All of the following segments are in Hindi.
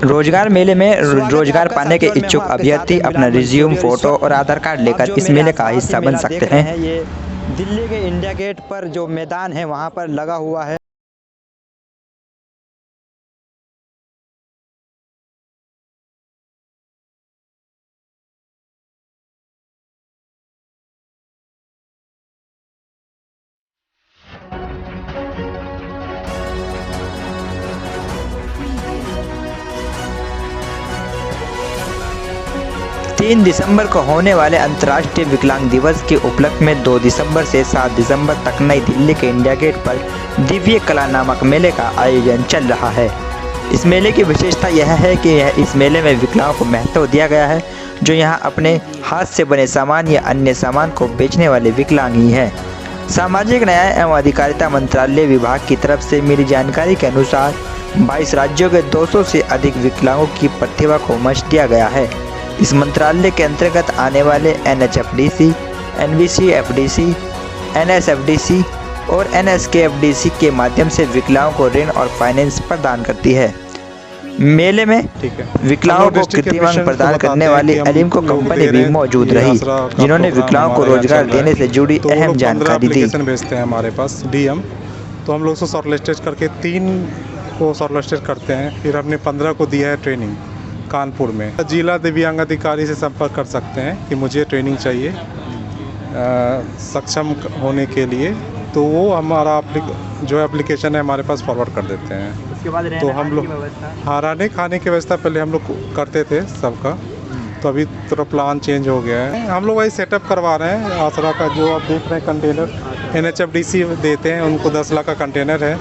रोजगार मेले में रोजगार पाने के इच्छुक अभ्यर्थी अपना रिज्यूम, फोटो और आधार कार्ड लेकर इस मेले का हिस्सा बन सकते हैं। ये दिल्ली के इंडिया गेट पर जो मैदान है वहाँ पर लगा हुआ है। 3 दिसंबर को होने वाले अंतर्राष्ट्रीय विकलांग दिवस के उपलक्ष्य में 2 दिसंबर से 7 दिसंबर तक नई दिल्ली के इंडिया गेट पर दिव्य कला नामक मेले का आयोजन चल रहा है। इस मेले की विशेषता यह है कि इस मेले में विकलांगों को महत्व दिया गया है, जो यहाँ अपने हाथ से बने सामान या अन्य सामान को बेचने वाले विकलांग ही हैं। सामाजिक न्याय एवं अधिकारिता मंत्रालय विभाग की तरफ से मिली जानकारी के अनुसार 22 राज्यों के 200 से अधिक विकलांगों की प्रतिभा को मंच दिया गया है। इस मंत्रालय के अंतर्गत आने वाले NHFDC, NVCFDC, NSFDC और NSKFDC के माध्यम से विकलांगों को ऋण और फाइनेंस प्रदान करती है। मेले में विकलांगों को कीर्तिमान प्रदान करने वाली अलिमको कंपनी भी मौजूद रही, जिन्होंने विकलांगों को रोजगार देने से जुड़ी अहम जानकारी दी। भेजते हैं हमारे पास DM, तो हम लोग उसको शॉर्टलिस्टेड करके 3 को शॉर्टलिस्टेड करते हैं, फिर हमने 15 को दिया है ट्रेनिंग कानपुर में। जिला दिव्यांग अधिकारी से संपर्क कर सकते हैं कि मुझे ट्रेनिंग चाहिए सक्षम होने के लिए, तो वो हमारा जो एप्लीकेशन है हमारे पास फॉरवर्ड कर देते हैं। उसके बाद तो हम लोग रहने खाने की व्यवस्था पहले हम लोग करते थे सबका, तो अभी थोड़ा प्लान चेंज हो गया है। हम लोग वही सेटअप करवा रहे हैं। आसरा का जो आप देख रहे हैं कंटेनर NHFDC देते हैं, उनको 10 लाख का कंटेनर है,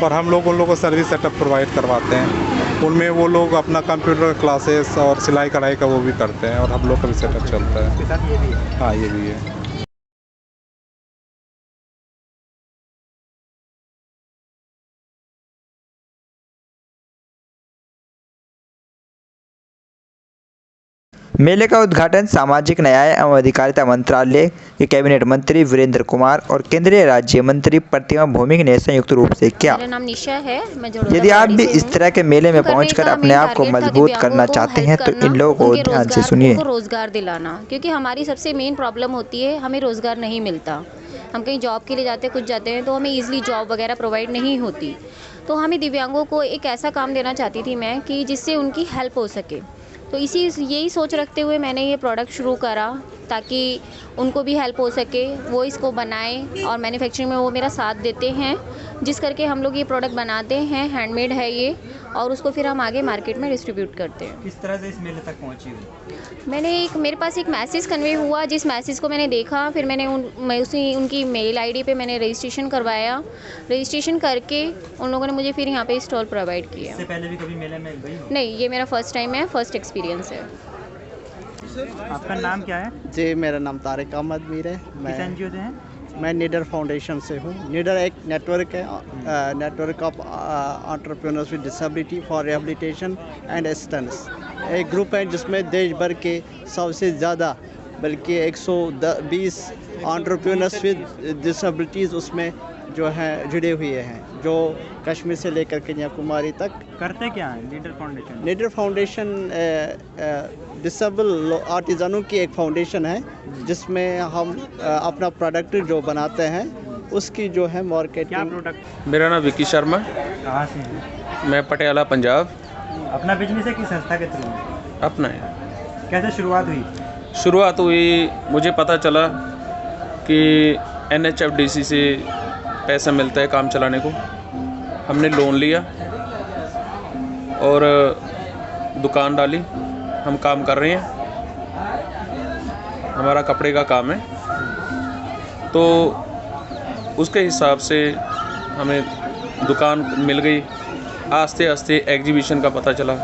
और हम लोग उन लोगों को सर्विस सेटअप प्रोवाइड करवाते हैं। उनमें वो लोग अपना कंप्यूटर क्लासेस और सिलाई कढ़ाई का वो भी करते हैं, और हम लोग का भी सेटअप चलता है। हाँ, ये भी है। मेले का उद्घाटन सामाजिक न्याय एवं अधिकारिता मंत्रालय के कैबिनेट मंत्री वीरेंद्र कुमार और केंद्रीय राज्य मंत्री प्रतिमा भौमिक ने संयुक्त रूप से किया। मेरा नाम निशा है, मैं यदि आप भी इस तरह के मेले में पहुंचकर अपने आप को मजबूत करना चाहते हैं तो इन लोगों को ध्यान से सुनिए। रोजगार दिलाना, क्योंकि हमारी सबसे मेन प्रॉब्लम होती है, हमें रोजगार नहीं मिलता। हम कहीं जॉब के लिए जाते हैं, कुछ जाते हैं, तो हमें ईजिली जॉब वगैरह प्रोवाइड नहीं होती। तो हमें दिव्यांगों को एक ऐसा काम देना चाहती थी मैं कि जिससे उनकी हेल्प हो सके। तो यही सोच रखते हुए मैंने ये प्रोडक्ट शुरू करा, ताकि उनको भी हेल्प हो सके, वो इसको बनाएं और मैन्युफैक्चरिंग में वो मेरा साथ देते हैं, जिस करके हम लोग ये प्रोडक्ट बनाते हैं। हैंडमेड है ये, और उसको फिर हम आगे मार्केट में डिस्ट्रीब्यूट करते हैं। किस तरह से इस मेले तक पहुंची हुई? मेरे पास एक मैसेज कन्वे हुआ, जिस मैसेज को मैंने देखा, फिर मैंने उनकी मेल ID पे मैंने रजिस्ट्रेशन करवाया। रजिस्ट्रेशन करके उन लोगों ने मुझे फिर यहाँ पे स्टॉल प्रोवाइड किया। इससे पहले भी कभी मेले में गई हो? नहीं, ये मेरा फर्स्ट टाइम है, फर्स्ट एक्सपीरियंस है। आपका नाम क्या है? जी, मेरा नाम तारिक अहमद मीर है। किस NGO से हैं? मैं नीडर फाउंडेशन से हूँ। नीडर एक नेटवर्क है, network of entrepreneurs with disability for rehabilitation and assistance. एक ग्रुप है जिसमें देश भर के 100 से ज़्यादा, बल्कि 120 एंटरप्रेन्योर्स विद डिसेबिलिटीज़ उसमें जो हैं जुड़े हुए हैं, जो कश्मीर से लेकर कन्याकुमारी तक। करते क्या है नीडर फाउंडेशन? नीडर फाउंडेशन डिसेबल आर्टिज़ानों की एक फाउंडेशन है, जिसमें हम अपना प्रोडक्ट जो बनाते हैं उसकी जो है मार्केटिंग। क्या प्रोडक्ट? मेरा नाम विकी शर्मा। कहाँ से हैं? मैं पटियाला, पंजाब। अपना बिजनेस है कि संस्था के थ्रू? अपना है। कैसे शुरुआत हुई? शुरुआत हुई, मुझे पता चला कि NHFDC से पैसा मिलता है काम चलाने को। हमने लोन लिया और दुकान डाली। हम काम कर रहे हैं, हमारा कपड़े का काम है, तो उसके हिसाब से हमें दुकान मिल गई। आस्ते आस्ते एग्जीबिशन का पता चला,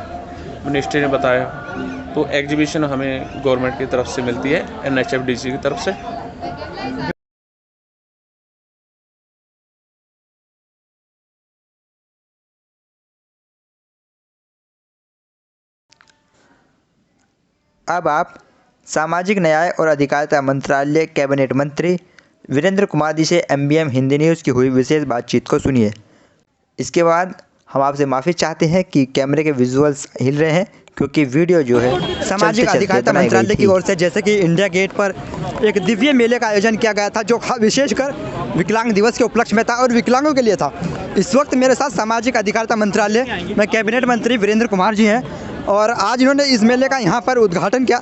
मिनिस्ट्री ने बताया, तो एग्जीबिशन हमें गवर्नमेंट की तरफ से मिलती है, NHFDC की तरफ से। अब आप सामाजिक न्याय और अधिकारिता मंत्रालय कैबिनेट मंत्री वीरेंद्र कुमार जी से MBM हिंदी न्यूज़ की हुई विशेष बातचीत को सुनिए। इसके बाद हम आपसे माफ़ी चाहते हैं कि कैमरे के विजुअल्स हिल रहे हैं, क्योंकि वीडियो जो है सामाजिक चलते-चलते अधिकारिता बनाई गई मंत्रालय की थी। ओर से जैसे कि इंडिया गेट पर एक दिव्य मेले का आयोजन किया गया था, जो विशेषकर विकलांग दिवस के उपलक्ष्य में था और विकलांगों के लिए था। इस वक्त मेरे साथ सामाजिक अधिकारिता मंत्रालय में कैबिनेट मंत्री वीरेंद्र कुमार जी हैं और आज इन्होंने इस मेले का यहाँ पर उद्घाटन किया।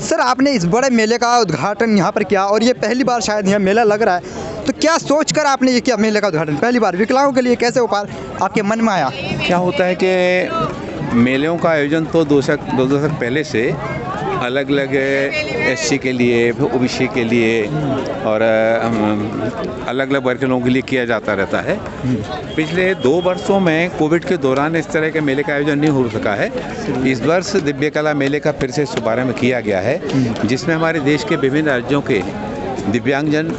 सर, आपने इस बड़े मेले का उद्घाटन यहाँ पर किया और ये पहली बार शायद यहाँ मेला लग रहा है, तो क्या सोचकर आपने ये किया मेले का उद्घाटन पहली बार विकलांगों के लिए? कैसे उपाय आपके मन में आया? क्या होता है कि मेलों का आयोजन तो दो दशक पहले से अलग अलग एससी के लिए, ओबीसी के लिए और अलग अलग वर्ग के लोगों के लिए किया जाता रहता है। पिछले 2 वर्षों में कोविड के दौरान इस तरह के मेले का आयोजन नहीं हो सका है। इस वर्ष दिव्य कला मेले का फिर से शुभारंभ किया गया है, जिसमें हमारे देश के विभिन्न राज्यों के दिव्यांगजन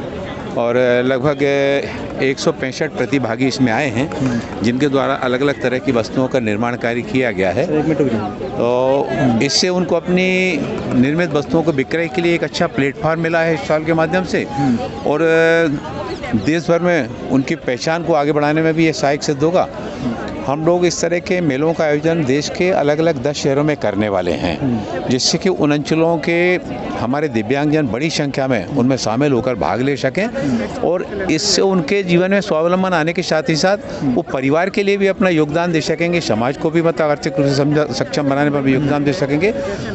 और लगभग 165 प्रतिभागी इसमें आए हैं, जिनके द्वारा अलग अलग तरह की वस्तुओं का निर्माण कार्य किया गया है। तो इससे उनको अपनी निर्मित वस्तुओं को विक्रय के लिए एक अच्छा प्लेटफॉर्म मिला है इस साल के माध्यम से, और देश भर में उनकी पहचान को आगे बढ़ाने में भी ये सहायक सिद्ध होगा। हम लोग इस तरह के मेलों का आयोजन देश के अलग अलग 10 शहरों में करने वाले हैं, जिससे कि उन अंचलों के हमारे दिव्यांगजन बड़ी संख्या में उनमें शामिल होकर भाग ले सकें और इससे उनके जीवन में स्वावलंबन आने के साथ ही साथ वो परिवार के लिए भी अपना योगदान दे सकेंगे, समाज को भी मतलब आर्थिक रूप से सक्षम बनाने पर भी योगदान दे सकेंगे।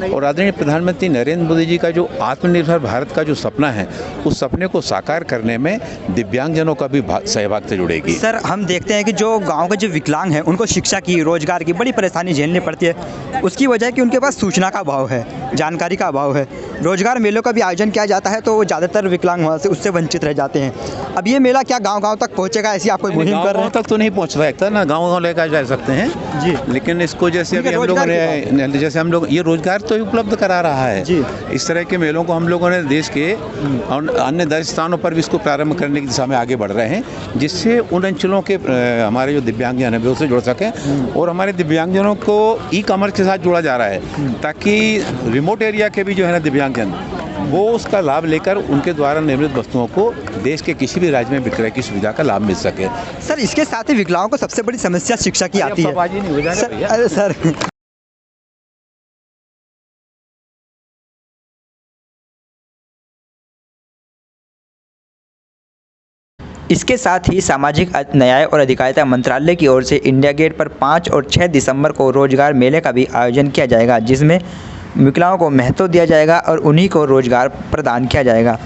और आदरणीय प्रधानमंत्री नरेंद्र मोदी जी का जो आत्मनिर्भर भारत का जो सपना है, उस सपने को साकार करने में दिव्यांगजनों का भी सहभागिता जुड़ेगी। सर, हम देखते हैं कि जो गांव के जो विकलांग हैं उनको शिक्षा की, रोजगार की बड़ी परेशानी झेलनी पड़ती है। उसकी वजह है कि उनके पास सूचना का अभाव है, जानकारी का अभाव है। रोजगार मेलों का भी आयोजन किया जाता है तो वो ज़्यादातर विकलांग वहाँ से उससे वंचित रह जाते हैं। अब ये मेला क्या गांव-गांव तक पहुँचेगा, ऐसी आप कोई मुहिम कर रहे हैं? तक तो नहीं पहुँच सकता ना, गाँव-गाँव लेकर जा सकते हैं जी, लेकिन इसको जैसे अभी हम रोजगार लोगों ने हम लोग ये रोजगार तो उपलब्ध करा रहा है जी। इस तरह के मेलों को हम लोगों ने देश के और अन्य 10 स्थानों पर भी इसको प्रारंभ करने की दिशा में आगे बढ़ रहे हैं, जिससे उन अंचलों के हमारे जो दिव्यांगजन हैं उससे जुड़ सकें। और हमारे दिव्यांगजनों को ई-कॉमर्स के साथ जोड़ा जा रहा है, ताकि रिमोट एरिया के भी जो है ना दिव्यांगजन, वो उसका लाभ लेकर उनके द्वारा निर्मित वस्तुओं को देश के किसी भी राज्य में विक्रय की सुविधा का लाभ मिल सके। सर, इसके साथ ही विकलांगों को सबसे बड़ी समस्या शिक्षा की आती है। नहीं हो जाएगा भैया। अरे सर, इसके साथ ही सामाजिक न्याय और अधिकारिता मंत्रालय की ओर से इंडिया गेट पर 5 और 6 दिसंबर को रोजगार मेले का भी आयोजन किया जाएगा, जिसमें विकलांगों को महत्व दिया जाएगा और उन्हीं को रोजगार प्रदान किया जाएगा।